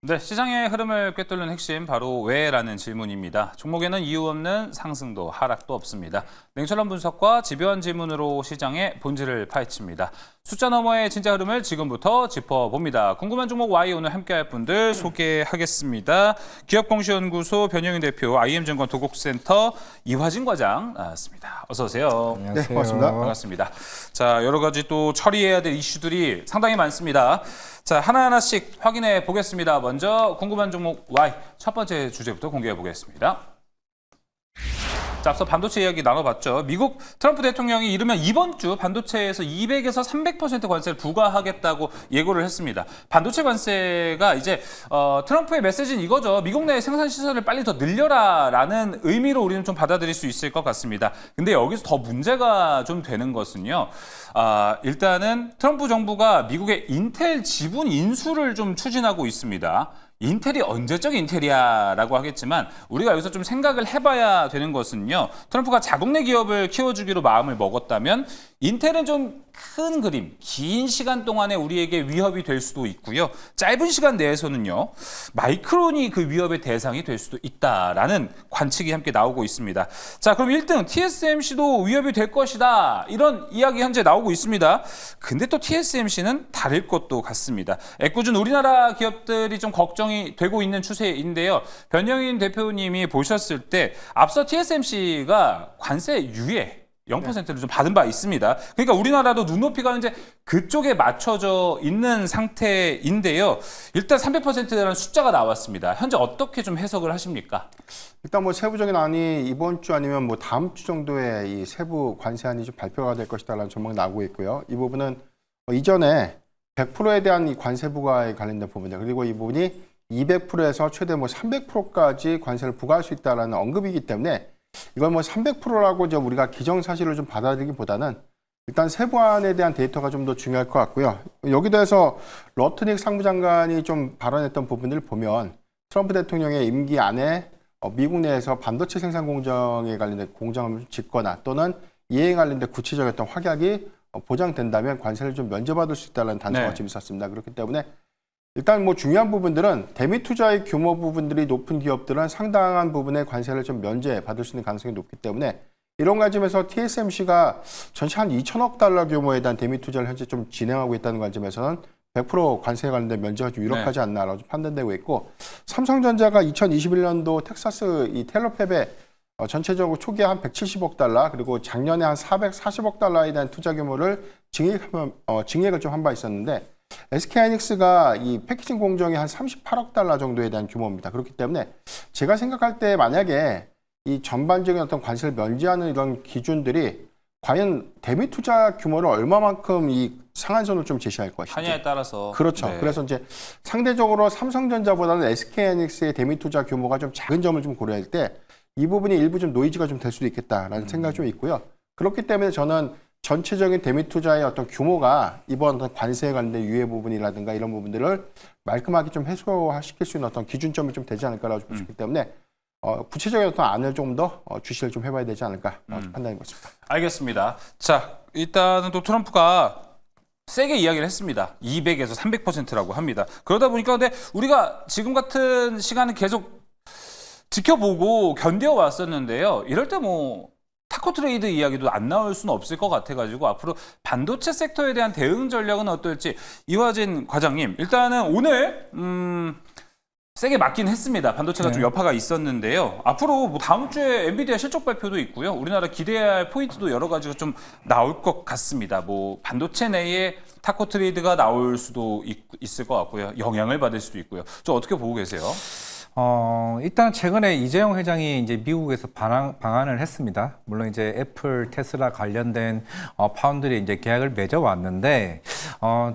네, 시장의 흐름을 꿰뚫는 핵심 바로 왜라는 질문입니다. 종목에는 이유 없는 상승도 하락도 없습니다. 냉철한 분석과 집요한 질문으로 시장의 본질을 파헤칩니다. 숫자 너머의 진짜 흐름을 지금부터 짚어봅니다. 궁금한 종목 Y 오늘 함께할 분들 소개하겠습니다. 기업공시연구소 변영인 대표, IM증권 도곡센터 이화진 과장 나왔습니다. 어서 오세요. 안녕하세요. 네, 고맙습니다. 반갑습니다. 자, 여러 가지 또 처리해야 될 이슈들이 상당히 많습니다. 자, 하나하나씩 확인해 보겠습니다. 먼저 궁금한 종목 Y 첫 번째 주제부터 공개해 보겠습니다. 자, 앞서 반도체 이야기 나눠봤죠. 미국 트럼프 대통령이 이르면 이번 주 반도체에서 200에서 300% 관세를 부과하겠다고 예고를 했습니다. 반도체 관세가 이제 트럼프의 메시지는 이거죠. 미국 내 생산 시설을 빨리 더 늘려라라는 의미로 우리는 좀 받아들일 수 있을 것 같습니다. 근데 여기서 더 문제가 좀 되는 것은요. 일단은 트럼프 정부가 미국의 인텔 지분 인수를 좀 추진하고 있습니다. 인텔이 언제적 인텔이야라고 하겠지만 우리가 여기서 좀 생각을 해봐야 되는 것은요. 트럼프가 자국 내 기업을 키워주기로 마음을 먹었다면 인텔은 좀 큰 그림, 긴 시간 동안에 우리에게 위협이 될 수도 있고요. 짧은 시간 내에서는요. 마이크론이 그 위협의 대상이 될 수도 있다라는 관측이 함께 나오고 있습니다. 자, 그럼 1등 TSMC도 위협이 될 것이다. 이런 이야기 현재 나오고 있습니다. 근데 또 TSMC는 다를 것도 같습니다. 애꿎은 우리나라 기업들이 좀 걱정이 되고 있는 추세인데요. 변영인 대표님이 보셨을 때 앞서 TSMC가 관세 유예 0%를 좀 받은 바 있습니다. 그러니까 우리나라도 눈높이가 이제 그쪽에 맞춰져 있는 상태인데요. 일단 300%라는 숫자가 나왔습니다. 현재 어떻게 좀 해석을 하십니까? 일단 뭐 세부적인 안이 이번 주 아니면 뭐 다음 주 정도에 이 세부 관세안이 좀 발표가 될 것이다라는 전망이 나오고 있고요. 이 부분은 이전에 100%에 대한 이 관세 부과에 관련된 부분들, 그리고 이 부분이 200%에서 최대 뭐 300%까지 관세를 부과할 수 있다라는 언급이기 때문에 이걸 뭐 300%라고 이제 우리가 기정사실을 좀 받아들이기보다는 일단 세부안에 대한 데이터가 좀 더 중요할 것 같고요. 여기 대해서 러트닉 상무장관이 좀 발언했던 부분을 보면 트럼프 대통령의 임기 안에 미국 내에서 반도체 생산 공정에 관련된 공장을 짓거나 또는 이에 관련된 구체적인 어떤 확약이 보장된다면 관세를 좀 면제받을 수 있다는 단서가 좀 있었습니다. 그렇기 때문에 일단 뭐 중요한 부분들은 대미 투자의 규모 부분들이 높은 기업들은 상당한 부분의 관세를 좀 면제받을 수 있는 가능성이 높기 때문에 이런 관점에서 TSMC가 전체 한 2천억 달러 규모에 대한 대미 투자를 현재 좀 진행하고 있다는 관점에서는 100% 관세에 관련된 면제가 좀 유력하지 않나라고 좀 판단되고 있고, 삼성전자가 2021년도 텍사스 이 텔로팹에 전체적으로 초기에 한 170억 달러 그리고 작년에 한 440억 달러에 대한 투자 규모를 증액을 좀 한 바 있었는데, SK하이닉스가 이 패키징 공정이 한 38억 달러 정도에 대한 규모입니다. 그렇기 때문에 제가 생각할 때 만약에 이 전반적인 어떤 관세를 면제하는 이런 기준들이 과연 대미 투자 규모를 얼마만큼 이 상한선을 좀 제시할 것인지. 하냐에 따라서. 그렇죠. 네. 그래서 이제 상대적으로 삼성전자보다는 SK하이닉스의 대미 투자 규모가 좀 작은 점을 좀 고려할 때 이 부분이 일부 좀 노이즈가 좀 될 수도 있겠다라는 생각이 좀 있고요. 그렇기 때문에 저는 전체적인 대미 투자의 어떤 규모가 이번 어떤 관세에 관련된 유예 부분이라든가 이런 부분들을 말끔하게 좀 해소시킬 수 있는 어떤 기준점이 좀 되지 않을까라고 보시기 때문에 구체적인 어떤 안을 좀 더 주시를 좀 해봐야 되지 않을까 판단해 보겠습니다. 알겠습니다. 자, 일단은 또 트럼프가 세게 이야기를 했습니다. 200에서 300%라고 합니다. 그러다 보니까 근데 우리가 지금 같은 시간은 계속 지켜보고 견뎌왔었는데요. 이럴 때 뭐 타코 트레이드 이야기도 안 나올 수는 없을 것 같아가지고 앞으로 반도체 섹터에 대한 대응 전략은 어떨지 이화진 과장님, 일단은 오늘 세게 맞긴 했습니다. 반도체가 좀 여파가 있었는데요. 앞으로 뭐 다음 주에 엔비디아 실적 발표도 있고요. 우리나라 기대해야 할 포인트도 여러 가지가 좀 나올 것 같습니다. 뭐 반도체 내에 타코 트레이드가 나올 수도 있을 것 같고요. 영향을 받을 수도 있고요. 좀 어떻게 보고 계세요? 일단 최근에 이재용 회장이 이제 미국에서 방한을 했습니다. 물론 이제 애플, 테슬라 관련된 파운드리 이제 계약을 맺어왔는데,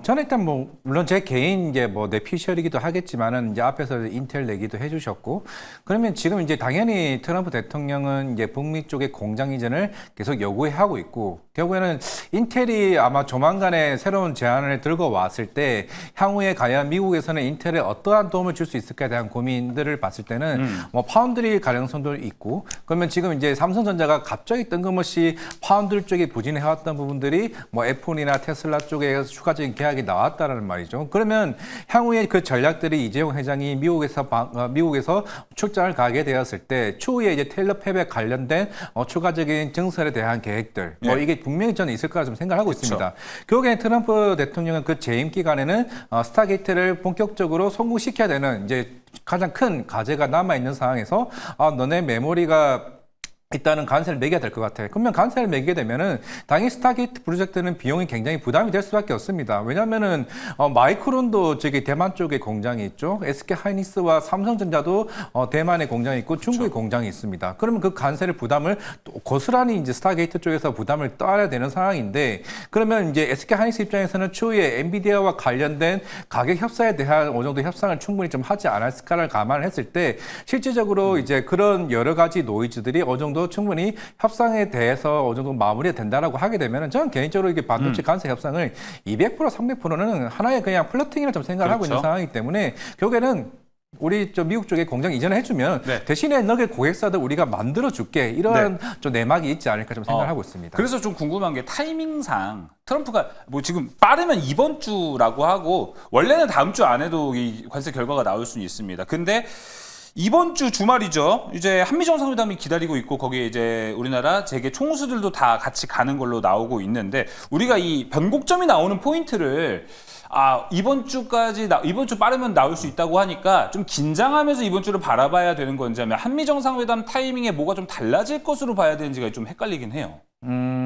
저는 일단 뭐 물론 제 개인 이제 뭐 뇌피셜이기도 하겠지만은 이제 앞에서 인텔 얘기도 해주셨고, 그러면 지금 이제 당연히 트럼프 대통령은 이제 북미 쪽의 공장 이전을 계속 요구하고 있고, 결국에는 인텔이 아마 조만간에 새로운 제안을 들고 왔을 때 향후에 과연 미국에서는 인텔에 어떠한 도움을 줄 수 있을까에 대한 고민들을 계획들을 봤을 때는 뭐 파운드리 가능성도 있고 그러면 지금 이제 삼성전자가 갑자기 뜬금없이 파운드리 쪽에 부진해왔던 부분들이 뭐 애플이나 테슬라 쪽에 추가적인 계약이 나왔다라는 말이죠. 그러면 향후에 그 전략들이 이재용 회장이 미국에서 출장을 가게 되었을 때 추후에 이제 테일러 팹에 관련된 추가적인 증설에 대한 계획들 뭐 네. 이게 분명히 저는 있을 거라 좀 생각하고 그쵸. 있습니다. 결국에 트럼프 대통령은 그 재임 기간에는 스타게이트를 본격적으로 성공시켜야 되는 이제 가장 큰 과제가 남아 있는 상황에서 너네 메모리가 일단은 관세를 매겨야 될 것 같아. 그러면 관세를 매기게 되면은 당연히 스타게이트 프로젝트는 비용이 굉장히 부담이 될 수밖에 없습니다. 왜냐하면은 마이크론도 저기 대만 쪽에 공장이 있죠. SK 하이닉스와 삼성전자도 대만에 공장이 있고 중국에 공장이 있습니다. 그러면 그 관세를 부담을 또 고스란히 이제 스타게이트 쪽에서 부담을 떠안아야 되는 상황인데 그러면 이제 SK 하이닉스 입장에서는 추후에 엔비디아와 관련된 가격 협상에 대한 어느 정도 협상을 충분히 좀 하지 않았을까를 감안을 했을 때 실질적으로 이제 그런 여러 가지 노이즈들이 어느 정도 충분히 협상에 대해서 어느 정도 마무리가 된다라고 하게 되면 저는 개인적으로 이게 반도체 관세 협상을 200% 300%는 하나의 그냥 플러팅이라 좀 생각을 하고 있는 그렇죠. 상황이기 때문에 결국에는 우리 저 미국 쪽에 공장 이전을 해주면 네. 대신에 너의 고객사들 우리가 만들어줄게 이런 좀 내막이 있지 않을까 좀 생각을 하고 있습니다. 그래서 좀 궁금한 게 타이밍상 트럼프가 뭐 지금 빠르면 이번 주라고 하고 원래는 다음 주 안에도 이 관세 결과가 나올 수는 있습니다. 근데 이번 주 주말이죠. 이제 한미 정상회담이 기다리고 있고 거기에 이제 우리나라 재계 총수들도 다 같이 가는 걸로 나오고 있는데 우리가 이 변곡점이 나오는 포인트를 이번 주 빠르면 나올 수 있다고 하니까 좀 긴장하면서 이번 주를 바라봐야 되는 건지 하면 한미 정상회담 타이밍에 뭐가 좀 달라질 것으로 봐야 되는지가 좀 헷갈리긴 해요.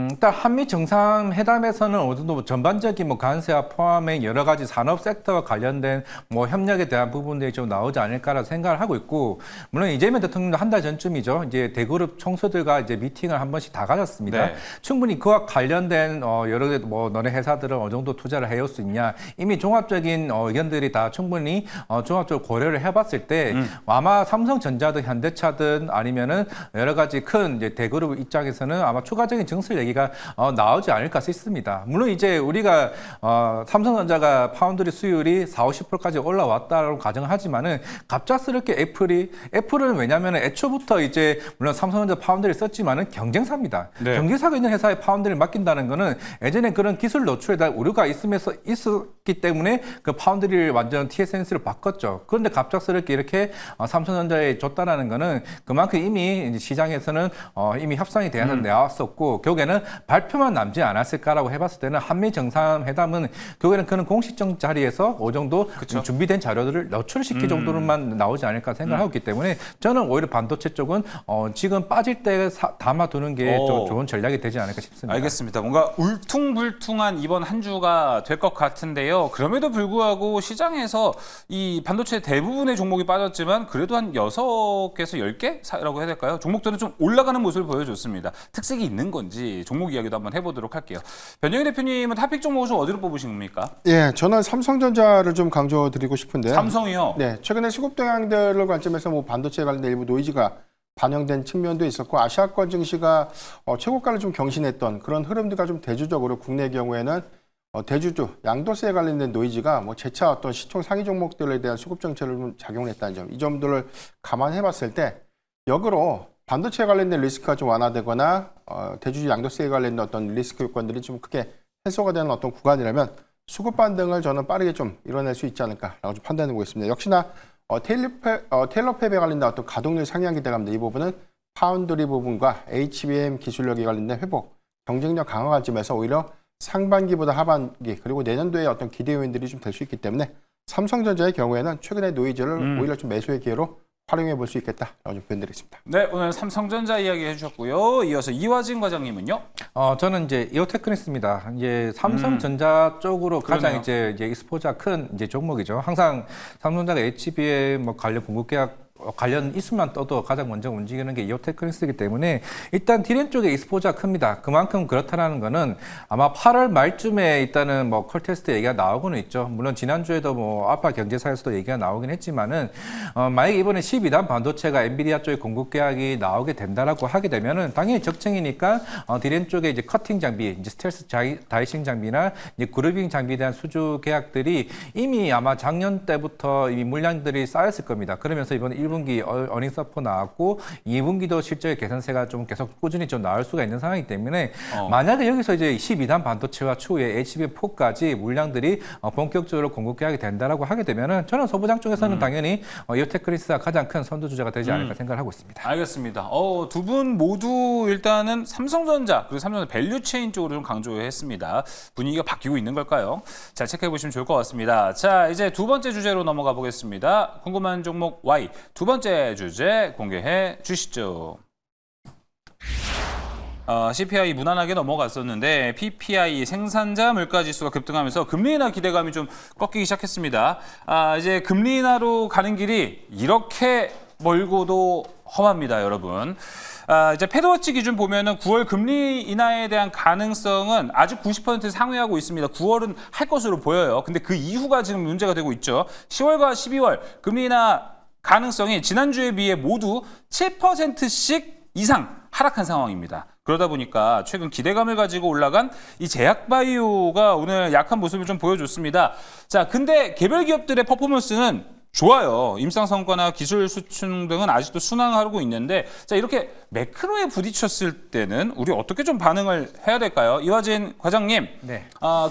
일단 한미 정상회담에서는 어느 정도 전반적인 뭐 관세와 포함의 여러 가지 산업 섹터와 관련된 뭐 협력에 대한 부분들이 좀 나오지 않을까라고 생각을 하고 있고 물론 이재명 대통령도 한 달 전쯤이죠. 이제 대그룹 총수들과 이제 미팅을 한 번씩 다 가졌습니다. 네. 충분히 그와 관련된 여러 뭐 너네 회사들은 어느 정도 투자를 해올 수 있냐 이미 종합적인 의견들이 다 충분히 종합적으로 고려를 해봤을 때 아마 삼성전자든 현대차든 아니면은 여러 가지 큰 이제 대그룹 입장에서는 아마 추가적인 증설 얘기가 나오지 않을까 싶습니다. 물론 이제 우리가 삼성전자가 파운드리 수율이 40~50%까지 올라왔다라고 가정을 하지만은 갑작스럽게 애플은 왜냐하면 애초부터 이제 물론 삼성전자 파운드리 썼지만은 경쟁사입니다. 네. 경쟁사가 있는 회사에 파운드리를 맡긴다는 거는 예전에 그런 기술 노출에 대한 우려가 있었기 때문에 그 파운드리를 완전 TSMC로 바꿨죠. 그런데 갑작스럽게 이렇게 삼성전자에 줬다라는 거는 그만큼 이미 이제 시장에서는 이미 협상이 대해서 나왔었고 결국에는 발표만 남지 않았을까라고 해봤을 때는 한미 정상회담은 결국에는 그런 공식적 자리에서 어느 정도 준비된 자료들을 노출시킬 정도로만 나오지 않을까 생각하고 있기 때문에 저는 오히려 반도체 쪽은 지금 빠질 때 담아두는 게 좀 좋은 전략이 되지 않을까 싶습니다. 알겠습니다. 뭔가 울퉁불퉁한 이번 한 주가 될 것 같은데요. 그럼에도 불구하고 시장에서 이 반도체 대부분의 종목이 빠졌지만 그래도 한 6개에서 10개라고 해야 될까요? 종목들은 좀 올라가는 모습을 보여줬습니다. 특색이 있는 건지 종목 이야기도 한번 해보도록 할게요. 변정희 대표님은 탑픽 종목을 좀 어디로 뽑으신 겁니까? 예, 저는 삼성전자를 좀 강조드리고 싶은데요. 삼성이요? 네, 최근에 수급 동향들을 관점에서 뭐 반도체 관련된 일부 노이즈가 반영된 측면도 있었고 아시아권 증시가 최고가를 좀 경신했던 그런 흐름들과 좀 대조적으로 국내 경우에는 대주주 양도세에 관련된 노이즈가 뭐 재차 어떤 시총 상위 종목들에 대한 수급 정책을 좀 작용을 했다는 점, 이 점들을 감안해봤을 때 역으로 반도체에 관련된 리스크가 좀 완화되거나 대주주 양도세에 관련된 어떤 리스크 요건들이 좀 크게 해소가 되는 어떤 구간이라면 수급 반등을 저는 빠르게 좀 이뤄낼 수 있지 않을까라고 좀 판단해 보겠습니다. 역시나 테일러 팹에 관련된 어떤 가동률 상향 기대감인데 이 부분은 파운드리 부분과 HBM 기술력에 관련된 회복, 경쟁력 강화 관점에서 오히려 상반기보다 하반기 그리고 내년도에 어떤 기대 요인들이 좀 될 수 있기 때문에 삼성전자의 경우에는 최근의 노이즈를 오히려 좀 매수의 기회로 활용해 볼 수 있겠다라고 좀 표현드리겠습니다. 네, 오늘 삼성전자 이야기 해주셨고요. 이어서 이화진 과장님은요? 저는 이제 이오테크닉스입니다. 이제 삼성전자 쪽으로 가장 이제 익스포자 큰 이제 종목이죠. 항상 삼성전자가 HBM 뭐 관련 공급 계약 관련 이슈만 떠도 가장 먼저 움직이는 게 이오테크닉스이기 때문에 일단 디램 쪽에 익스포자가 큽니다. 그만큼 그렇다라는 거는 아마 8월 말쯤에 일단은 뭐 컬테스트 얘기가 나오고는 있죠. 물론 지난주에도 뭐 아파 경제사에서도 얘기가 나오긴 했지만은 만약에 이번에 12단 반도체가 엔비디아 쪽에 공급 계약이 나오게 된다라고 하게 되면은 당연히 적정이니까 디램 쪽에 이제 커팅 장비, 이제 스텔스 다이싱 장비나 이제 그루빙 장비에 대한 수주 계약들이 이미 아마 작년 때부터 이미 물량들이 쌓였을 겁니다. 그러면서 이번 1분 1분기 어닝 서포 나왔고 2분기도 실적의 개선세가 좀 계속 꾸준히 좀 나올 수가 있는 상황이기 때문에 만약에 여기서 이제 12단 반도체와 추후에 HBM4까지 물량들이 본격적으로 공급 계약이 된다라고 하게 되면은 저는 소부장 쪽에서는 당연히 이오테크리스가 가장 큰 선두주자가 되지 않을까 생각을 하고 있습니다. 알겠습니다. 두 분 모두 일단은 삼성전자 그리고 삼성전자 밸류체인 쪽으로 좀 강조했습니다. 분위기가 바뀌고 있는 걸까요? 잘 체크해 보시면 좋을 것 같습니다. 자, 이제 두 번째 주제로 넘어가 보겠습니다. 궁금한 종목 Y 두 번째 주제 공개해 주시죠. CPI 무난하게 넘어갔었는데 PPI 생산자 물가지수가 급등하면서 금리 인하 기대감이 좀 꺾이기 시작했습니다. 이제 금리 인하로 가는 길이 이렇게 멀고도 험합니다, 여러분. 이제 패드워치 기준 보면은 9월 금리 인하에 대한 가능성은 아직 90% 상회하고 있습니다. 9월은 할 것으로 보여요. 근데 그 이후가 지금 문제가 되고 있죠. 10월과 12월 금리 인하 가능성이 지난주에 비해 모두 7%씩 이상 하락한 상황입니다. 그러다 보니까 최근 기대감을 가지고 올라간 이 제약바이오가 오늘 약한 모습을 좀 보여줬습니다. 자, 근데 개별 기업들의 퍼포먼스는 좋아요. 임상 성과나 기술 수출 등은 아직도 순항하고 있는데, 자, 이렇게 매크로에 부딪혔을 때는 우리 어떻게 좀 반응을 해야 될까요? 이화진 과장님, 네.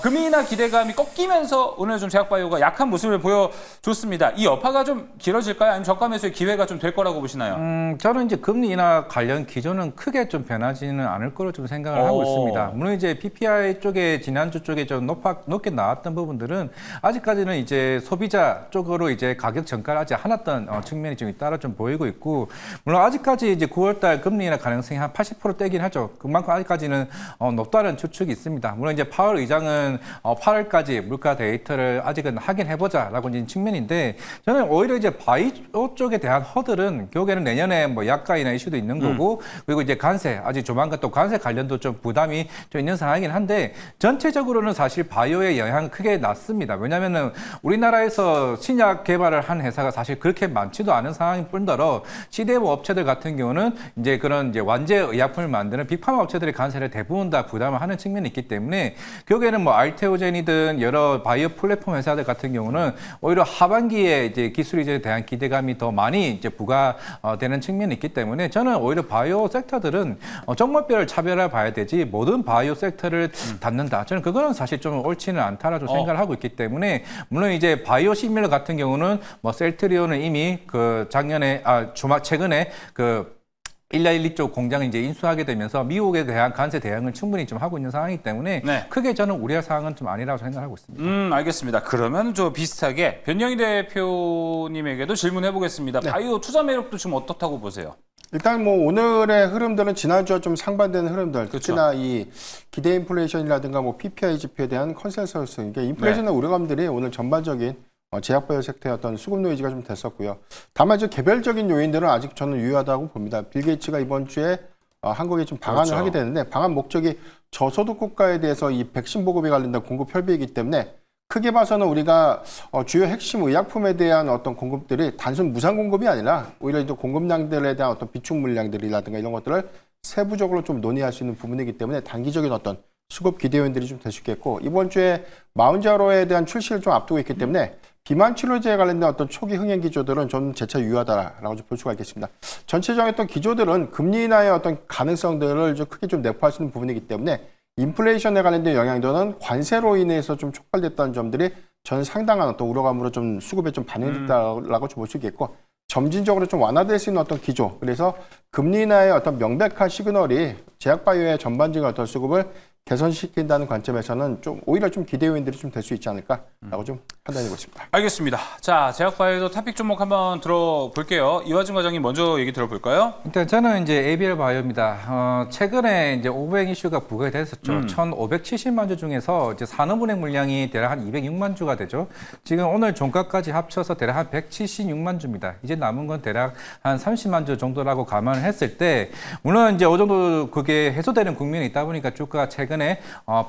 금리 인하 기대감이 꺾이면서 오늘 좀 제약바이오가 약한 모습을 보여줬습니다. 이 여파가 좀 길어질까요? 아니면 저가 매수의 기회가 좀 될 거라고 보시나요? 저는 이제 금리 인하 관련 기조는 크게 좀 변하지는 않을 거로 좀 생각을 하고 있습니다. 물론 이제 PPI 쪽에 지난주 쪽에 좀 높게 나왔던 부분들은 아직까지는 이제 소비자 쪽으로 이제 가격 전가를 아직 안 했던 측면이 지금 따라 좀 보이고 있고, 물론 아직까지 이제 9월달 금리 인하 가능성이 한 80%대긴 하죠. 그만큼 아직까지는 높다는 추측이 있습니다. 물론 이제 파월 의장은 8월까지 물가 데이터를 아직은 확인해보자라고 이제 측면인데, 저는 오히려 이제 바이오 쪽에 대한 허들은 결국에는 내년에 뭐 약가이나 이슈도 있는 거고, 그리고 이제 관세 아직 조만간 또 관세 관련도 좀 부담이 좀 있는 상황이긴 한데, 전체적으로는 사실 바이오의 영향은 크게 낮습니다. 왜냐하면은 우리나라에서 신약 개발을 한 회사가 사실 그렇게 많지도 않은 상황일 뿐더러 CDMO 업체들 같은 경우는 이제 그런 이제 완제 의약품을 만드는 빅파마 업체들의 관세를 대부분 다 부담을 하는 측면이 있기 때문에, 결국에는 뭐 알테오젠이든 여러 바이오 플랫폼 회사들 같은 경우는 오히려 하반기에 이제 기술 이전에 대한 기대감이 더 많이 이제 부과되는 측면이 있기 때문에, 저는 오히려 바이오 섹터들은 종목별을 차별화 봐야 되지 모든 바이오 섹터를 닫는다, 저는 그거는 사실 좀 옳지는 않다라고 생각을 하고 있기 때문에, 물론 이제 바이오 시밀러 같은 경우는 뭐 셀트리온은 이미 그 최근에 그 112 쪽 공장을 이제 인수하게 되면서 미국에 대한 관세 대응을 충분히 좀 하고 있는 상황이기 때문에, 네. 크게 저는 우려할 사항은 좀 아니라고 생각하고 있습니다. 알겠습니다. 그러면 좀 비슷하게 변영희 대표님에게도 질문해 보겠습니다. 네. 바이오 투자 매력도 지금 어떻다고 보세요? 일단 뭐 오늘의 흐름들은 지난주와 좀 상반되는 흐름들, 그렇죠. 특히나 이 기대 인플레이션이라든가 뭐 PPI 지표에 대한 컨센서스, 그러니까 인플레이션의 우려감들이 오늘 전반적인 제약바이오 섹터의 어떤 수급 노이즈가 좀 됐었고요. 다만 이제 개별적인 요인들은 아직 저는 유효하다고 봅니다. 빌 게이츠가 이번 주에 한국에 좀 방한을 그렇죠. 하게 되는데, 방한 목적이 저소득 국가에 대해서 이 백신 보급에 관련된 공급 협의이기 때문에, 크게 봐서는 우리가 주요 핵심 의약품에 대한 어떤 공급들이 단순 무상 공급이 아니라 오히려 이제 공급량들에 대한 어떤 비축 물량들이라든가 이런 것들을 세부적으로 좀 논의할 수 있는 부분이기 때문에 단기적인 어떤 수급 기대 요인들이 좀 될 수 있겠고, 이번 주에 마운자로에 대한 출시를 좀 앞두고 있기 때문에 비만 치료제에 관련된 어떤 초기 흥행 기조들은 좀 재차 유효하다라고 볼 수가 있겠습니다. 전체적인 어떤 기조들은 금리 인하의 어떤 가능성들을 좀 크게 좀 내포할 수 있는 부분이기 때문에, 인플레이션에 관련된 영향들은 관세로 인해서 좀 촉발됐다는 점들이 저는 상당한 어떤 우려감으로 좀 수급에 좀 반영됐다라고 좀 볼 수 있겠고, 점진적으로 좀 완화될 수 있는 어떤 기조, 그래서 금리 인하의 어떤 명백한 시그널이 제약바이오의 전반적인 어떤 수급을 개선시킨다는 관점에서는 좀 오히려 좀 기대 요인들이 좀 될 수 있지 않을까라고 좀 판단해보고 있습니다. 알겠습니다. 자, 제약바이오 토픽 종목 한번 들어볼게요. 이화진 과장님 먼저 얘기 들어볼까요? 일단 저는 이제 ABL 바이오입니다. 최근에 이제 오백 이슈가 부각이 됐었죠. 1,570만 주 중에서 이제 산업은행 물량이 대략 한 206만 주가 되죠. 지금 오늘 종가까지 합쳐서 대략 한 176만 주입니다. 이제 남은 건 대략 한 30만 주 정도라고 감안을 했을 때, 물론 이제 어느 정도 그게 해소되는 국면이 있다 보니까 주가가 최근에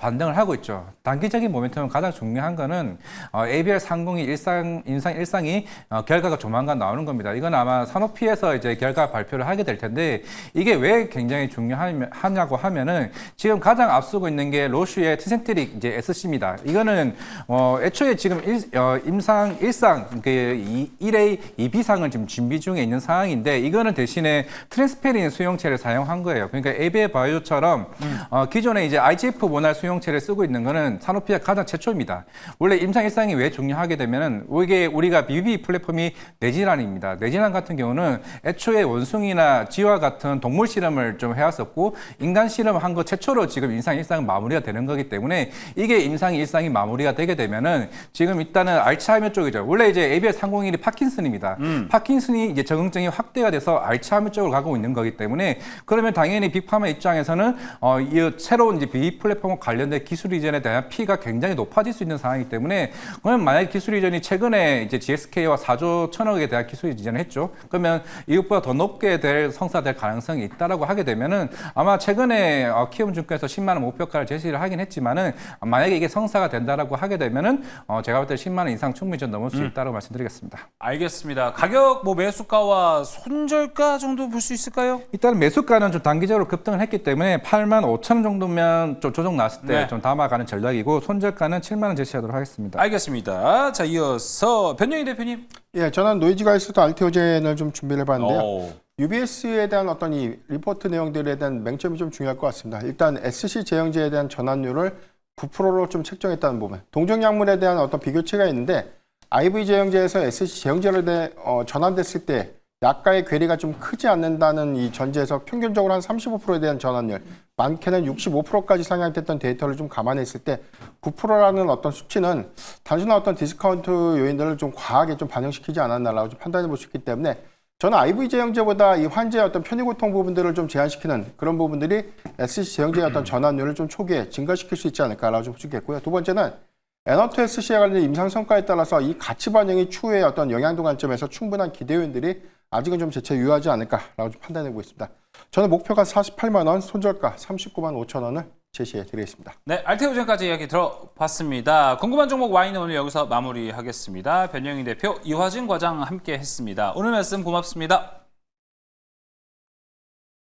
반등을 하고 있죠. 단기적인 모멘텀은 가장 중요한 거는 ABR 30이 임상 일상이 결과가 조만간 나오는 겁니다. 이건 아마 산오피에서 이제 결과 발표를 하게 될 텐데 이게 왜 굉장히 중요하냐고 하면은 지금 가장 앞서고 있는 게 로슈의 트센트릭 이제 SC입니다. 이거는 애초에 지금 임상 일상 그 1A, 2B상을 지금 준비 중에 있는 상황인데 이거는 대신에 트랜스페린 수용체를 사용한 거예요. 그러니까 ABL 바이오처럼 기존에 이제 IGF 모날 수용체를 쓰고 있는 거는 산오피가 가장 최초입니다. 원래 임상 일상이 왜 중요하게 되면은 이게 우리가 BBB 플랫폼이 뇌질환입니다. 뇌질환 같은 경우는 애초에 원숭이나 쥐와 같은 동물 실험을 좀 해왔었고 인간 실험한 거 최초로 지금 임상 일상은 마무리가 되는 거기 때문에 이게 임상 일상이 마무리가 되게 되면은 지금 일단은 알츠하이머 쪽이죠. 원래 이제 ABL 301이 파킨슨입니다. 파킨슨이 이제 적응증이 확대가 돼서 알츠하이머 쪽으로 가고 있는 거기 때문에 그러면 당연히 빅파마 입장에서는 이 새로운 이제 BB 플랫폼과 관련된 기술 이전에 대한 피해가 굉장히 높아질 수 있는 상황이기 때문에 그러면 만약 기술 이전이 최근에 이제 GSK와 4조 1천억에 대한 기술 이전을 했죠. 그러면 이것보다 더 높게 성사될 가능성이 있다라고 하게 되면은 아마 최근에 키움증권에서 10만 원 목표가를 제시를 하긴 했지만은 만약에 이게 성사가 된다라고 하게 되면은 제가 볼 때 10만 원 이상 충분히 좀 넘을 수 있다고 말씀드리겠습니다. 알겠습니다. 가격 뭐 매수가와 손절가 정도 볼 수 있을까요? 일단 매수가는 좀 단기적으로 급등을 했기 때문에 8만 5천 원 정도면 좀 조정 났을 때 좀 담아가는 전략이고 손절가는 7만 원 제시하도록 하겠습니다. 알겠습니다. 자, 이어서 변영희 대표님. 예, 저는 노이즈가 있어도 알테오젠을 좀 준비를 해봤는데요. UBS에 대한 어떤 이 리포트 내용들에 대한 맹점이 좀 중요할 것 같습니다. 일단 SC 제형제에 대한 전환율을 9%로 좀 책정했다는 부분. 동종약물에 대한 어떤 비교치가 있는데 IV 제형제에서 SC 제형제로 전환됐을 때 약가의 괴리가 좀 크지 않는다는 이 전제에서 평균적으로 한 35%에 대한 전환율, 많게는 65%까지 상향됐던 데이터를 좀 감안했을 때 9%라는 어떤 수치는 단순한 어떤 디스카운트 요인들을 좀 과하게 좀 반영시키지 않았나라고 좀 판단해 볼 수 있기 때문에 저는 IV 제형제보다 이 환자의 어떤 편의고통 부분들을 좀 제한시키는 그런 부분들이 SC 제형제의 어떤 전환율을 좀 초기에 증가시킬 수 있지 않을까라고 좀 보시겠고요. 두 번째는 N2 SC에 관련된 임상 성과에 따라서 이 가치 반영이 추후에 어떤 영향도 관점에서 충분한 기대 요인들이 아직은 좀 재차 유효하지 않을까라고 좀 판단해보고 있습니다. 저는 목표가 48만 원, 손절가 39만 5천 원을 제시해 드리겠습니다. 네, 알테오젠까지 이야기 들어봤습니다. 궁금한 종목 와인은 오늘 여기서 마무리하겠습니다. 변영희 대표, 이화진 과장 함께 했습니다. 오늘 말씀 고맙습니다.